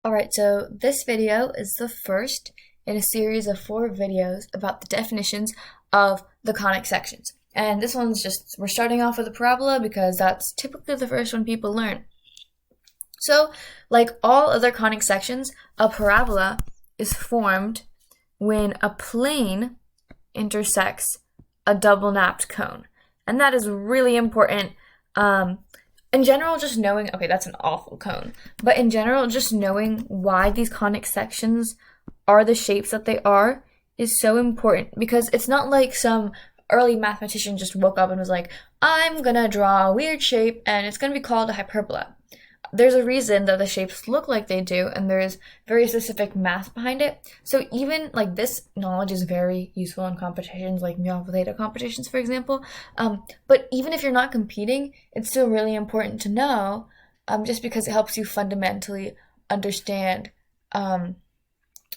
Alright, so this video is the first in a series of 4 videos about the definitions of the conic sections. And this one's just, we're starting off with a parabola because that's typically the first one people learn. So, like all other conic sections, a parabola is formed when a plane intersects a double-napped cone. And that is really important. In general, just knowing, okay, that's an awful cone, but in general, just knowing why these conic sections are the shapes that they are is so important, because it's not like some early mathematician just woke up and was like, I'm gonna draw a weird shape and it's gonna be called a hyperbola. There's a reason that the shapes look like they do, and there's very specific math behind it. So even like this knowledge is very useful in competitions like mu theta competitions, for example. But even if you're not competing, it's still really important to know, just because it helps you fundamentally understand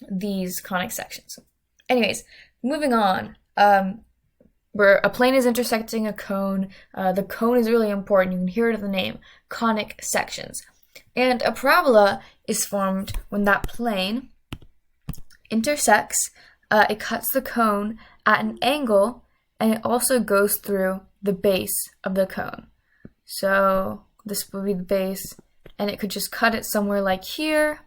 these conic sections. Anyways, moving on. Where a plane is intersecting a cone. The cone is really important. You can hear it in the name, conic sections. And a parabola is formed when that plane intersects, it cuts the cone at an angle, and it also goes through the base of the cone. So this would be the base, and it could just cut it somewhere like here,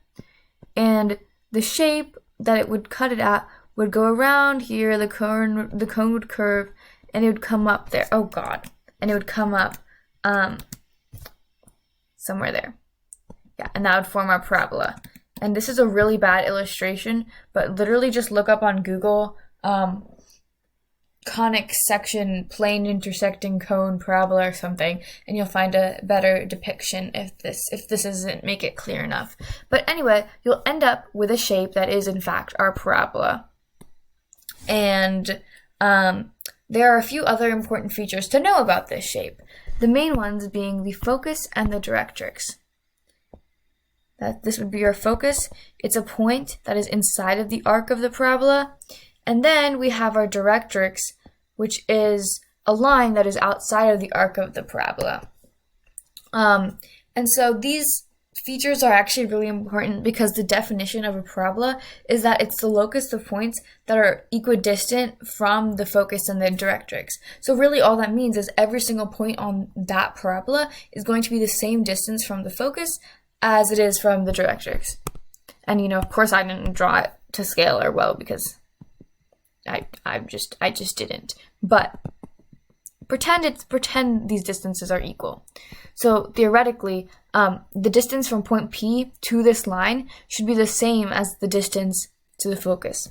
and the shape that it would cut it at would go around here, the cone would curve, and it would come up there. Oh god. And it would come up somewhere there. Yeah, and that would form our parabola. And this is a really bad illustration, but literally just look up on Google conic section, plane intersecting cone, parabola or something, and you'll find a better depiction if this doesn't make it clear enough. But anyway, you'll end up with a shape that is in fact our parabola. And there are a few other important features to know about this shape. The main ones being the focus and the directrix. This would be your focus. It's a point that is inside of the arc of the parabola. And then we have our directrix, which is a line that is outside of the arc of the parabola. And so these features are actually really important because the definition of a parabola is that it's the locus of points that are equidistant from the focus and the directrix. So really all that means is every single point on that parabola is going to be the same distance from the focus as it is from the directrix. And of course I didn't draw it to scale or well because I just didn't. But pretend these distances are equal. So theoretically, the distance from point P to this line should be the same as the distance to the focus.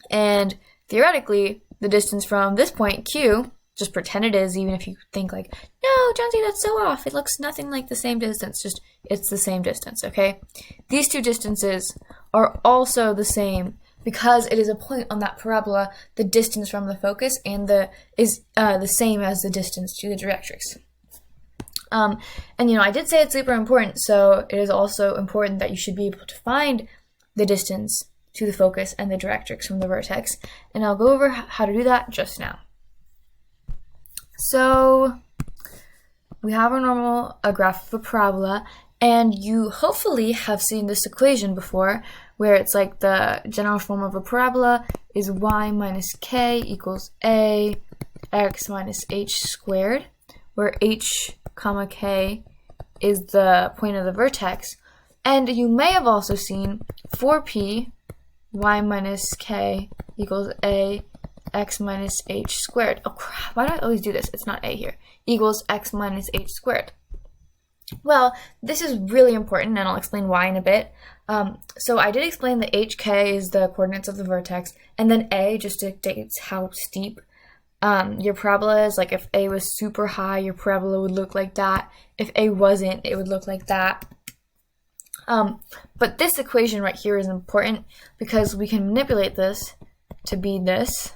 And theoretically, the distance from this point Q, just pretend it is, even if you think like, no, Jonesy, that's so off. It looks nothing like the same distance. Just, it's the same distance, okay? These two distances are also the same because it is a point on that parabola. The distance from the focus is the same as the distance to the directrix. And I did say it's super important, so it is also important that you should be able to find the distance to the focus and the directrix from the vertex, and I'll go over how to do that just now. So we have a graph of a parabola, and you hopefully have seen this equation before, where it's like the general form of a parabola is y minus k equals a x minus h squared, where h comma k is the point of the vertex. And you may have also seen 4p y minus k equals a x minus h squared. Oh crap, why do I always do this? It's not a here. Equals x minus h squared. Well, this is really important, and I'll explain why in a bit. So I did explain that hk is the coordinates of the vertex, and then a just dictates how steep your parabola is. Like if a was super high, your parabola would look like that. If a wasn't, it would look like that. But this equation right here is important because we can manipulate this to be this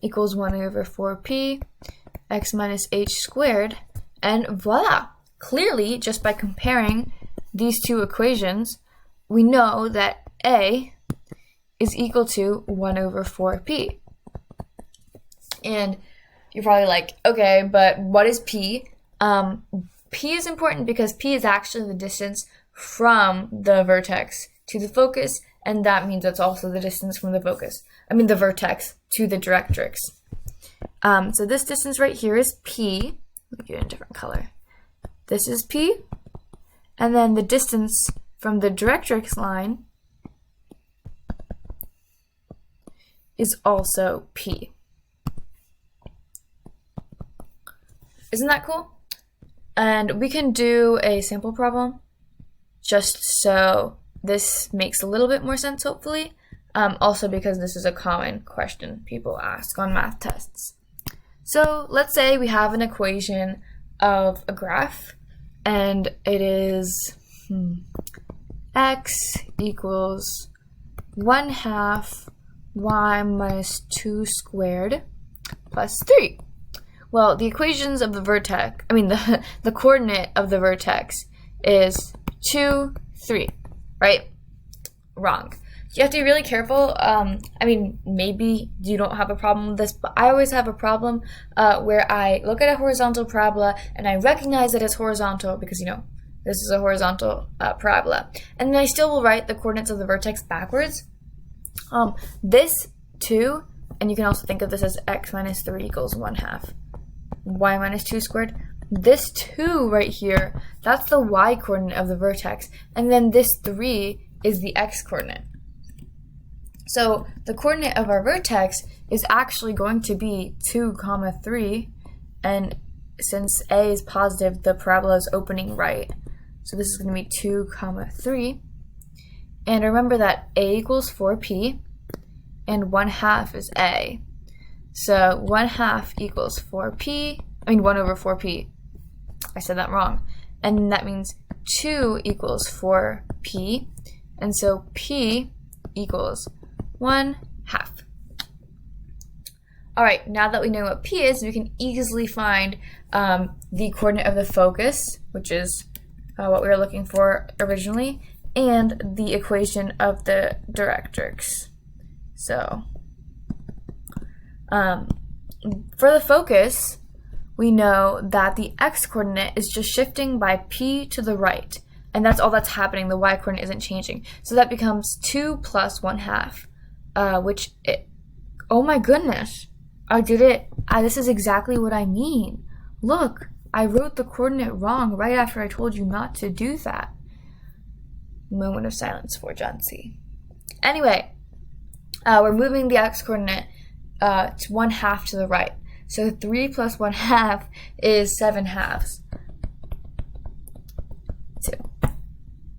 equals 1 over 4p x minus h squared, and voila! Clearly, just by comparing these two equations, we know that a is equal to 1 over 4p. And you're probably like, okay, but what is p? P is important because p is actually the distance from the vertex to the focus, and that means it's also the distance from the vertex to the directrix. So this distance right here is P. Let me do it in a different color. This is P, and then the distance from the directrix line is also P. Isn't that cool? And we can do a sample problem just so this makes a little bit more sense, hopefully. Also because this is a common question people ask on math tests. So let's say we have an equation of a graph, and it is x equals 1/2 y minus 2 squared plus 3. Well, the equations of the vertex, the coordinate of the vertex is 2, 3, right? Wrong. You have to be really careful. Maybe you don't have a problem with this, but I always have a problem where I look at a horizontal parabola and I recognize that it's horizontal because, this is a horizontal parabola. And then I still will write the coordinates of the vertex backwards. This 2, and you can also think of this as x minus 3 equals 1/2 y minus 2 squared. This 2 right here, that's the y coordinate of the vertex, and then this 3 is the x coordinate. So the coordinate of our vertex is actually going to be 2, 3, and since A is positive, the parabola is opening right. So this is going to be 2, 3. And remember that A equals 4p, and 1/2 is A. So 1/2 equals 4p, 1 over 4p. I said that wrong. And that means 2 equals 4p, and so p equals 1/2. All right, now that we know what p is, we can easily find the coordinate of the focus, which is what we were looking for originally, and the equation of the directrix. So for the focus, we know that the x-coordinate is just shifting by p to the right, and that's all that's happening. The y-coordinate isn't changing. So that becomes 2 plus 1/2, oh my goodness, I did it. This is exactly what I mean. Look, I wrote the coordinate wrong right after I told you not to do that. Moment of silence for John C. Anyway, we're moving the x-coordinate to 1/2 to the right. So 3 plus 1/2 is 7/2. 2.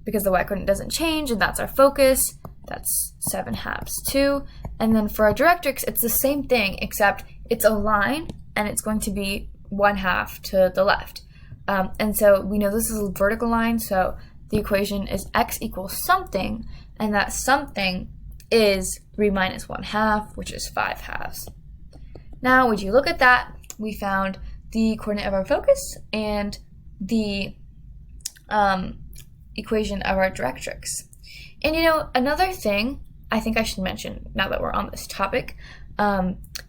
Because the y-coordinate doesn't change, and that's our focus, that's 7/2 too. And then for our directrix, it's the same thing, except it's a line, and it's going to be 1/2 to the left. And so we know this is a vertical line, so the equation is x equals something, and that something is 3 minus 1/2, which is 5/2. Now, would you look at that? We found the coordinate of our focus and the equation of our directrix. And another thing I think I should mention now that we're on this topic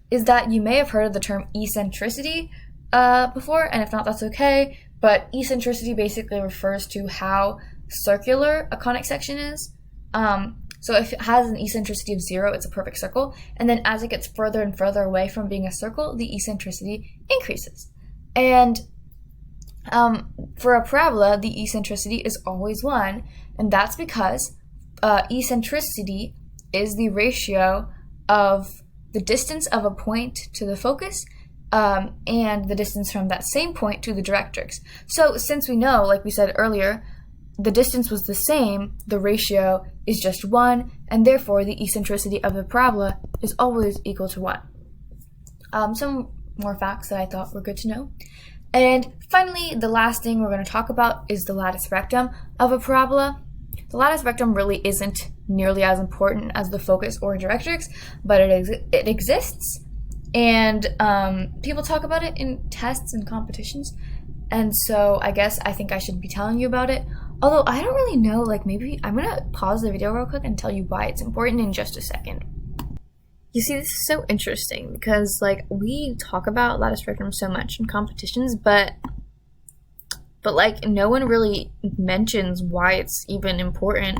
is that you may have heard of the term eccentricity before, and if not, that's okay. But eccentricity basically refers to how circular a conic section is. So if it has an eccentricity of 0, it's a perfect circle. And then as it gets further and further away from being a circle, the eccentricity increases. And for a parabola, the eccentricity is always 1. And that's because eccentricity is the ratio of the distance of a point to the focus and the distance from that same point to the directrix. So since we know, like we said earlier, the distance was the same, the ratio is just 1, and therefore the eccentricity of the parabola is always equal to 1. Some more facts that I thought were good to know. And finally, the last thing we're going to talk about is the lattice rectum of a parabola. The lattice rectum really isn't nearly as important as the focus or directrix, but it exists, and people talk about it in tests and competitions, and so I think I should be telling you about it. Although I don't really know, maybe I'm going to pause the video real quick and tell you why it's important in just a second. You see, this is so interesting because, we talk about lattice rectum so much in competitions, but but like no one really mentions why it's even important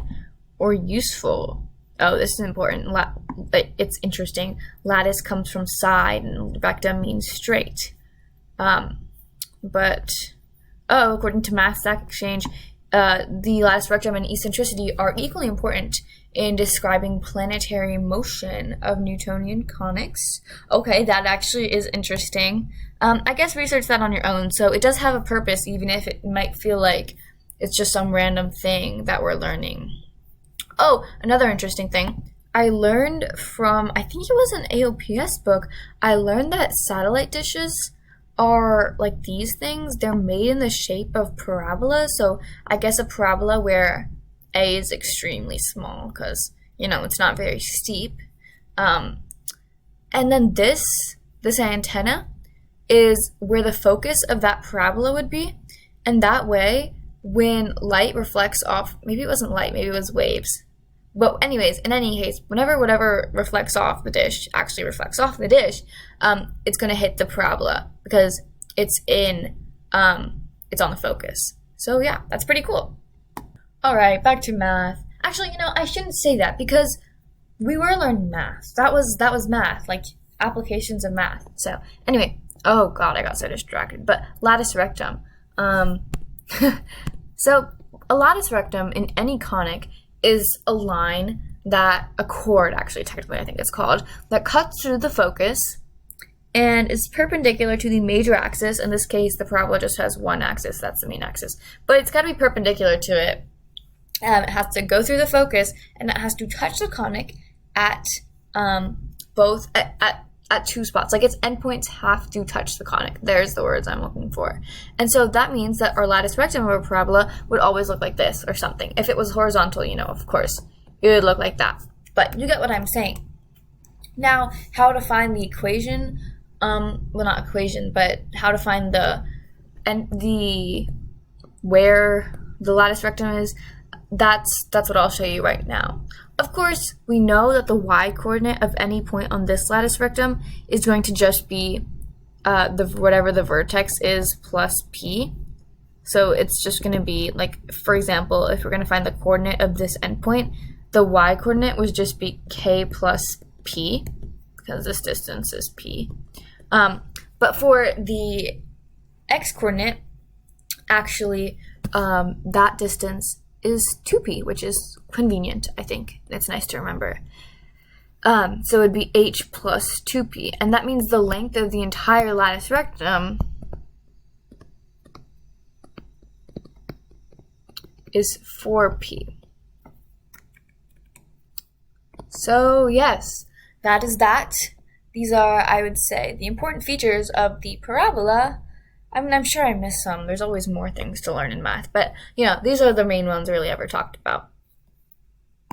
or useful. Oh, this is important. It's interesting. Lattice comes from side, and rectum means straight. But according to Math Stack Exchange, the latus rectum and eccentricity are equally important in describing planetary motion of Newtonian conics. Okay, that actually is interesting. I guess research that on your own. So it does have a purpose, even if it might feel like it's just some random thing that we're learning. Oh, another interesting thing. I learned from, I think it was an AOPS book, I learned that satellite dishes are like these things. They're made in the shape of parabolas. So I guess a parabola where A is extremely small because, it's not very steep. And then this antenna is where the focus of that parabola would be. And that way, when light reflects off, maybe it wasn't light, maybe it was waves. But anyways, in any case, whenever whatever reflects off the dish actually reflects off the dish, it's going to hit the parabola because it's on the focus. So yeah, that's pretty cool. All right, back to math. Actually, I shouldn't say that because we were learning math. That was math, like applications of math. So anyway, oh god, I got so distracted. But latus rectum. So a latus rectum in any conic is a line a chord actually, technically I think it's called, that cuts through the focus and is perpendicular to the major axis. In this case, the parabola just has one axis, that's the main axis. But it's got to be perpendicular to it. It has to go through the focus, and it has to touch the conic at two spots. Like its endpoints have to touch the conic. There's the words I'm looking for. And so that means that our latus rectum of a parabola would always look like this or something. If it was horizontal, of course, it would look like that. But you get what I'm saying. Now, how to find the equation, not equation, but how to find where the latus rectum is, that's what I'll show you right now. Of course, we know that the y-coordinate of any point on this latus rectum is going to just be whatever the vertex is plus p. So it's just going to be, like, for example, if we're going to find the coordinate of this endpoint, the y-coordinate would just be k plus p, because this distance is p. But for the x-coordinate, actually, that distance is 2p, which is convenient, I think. It's nice to remember. So it would be h plus 2p, and that means the length of the entire latus rectum is 4p. So yes, that is that. These are, I would say, the important features of the parabola. I'm sure I missed some. There's always more things to learn in math, but these are the main ones really ever talked about.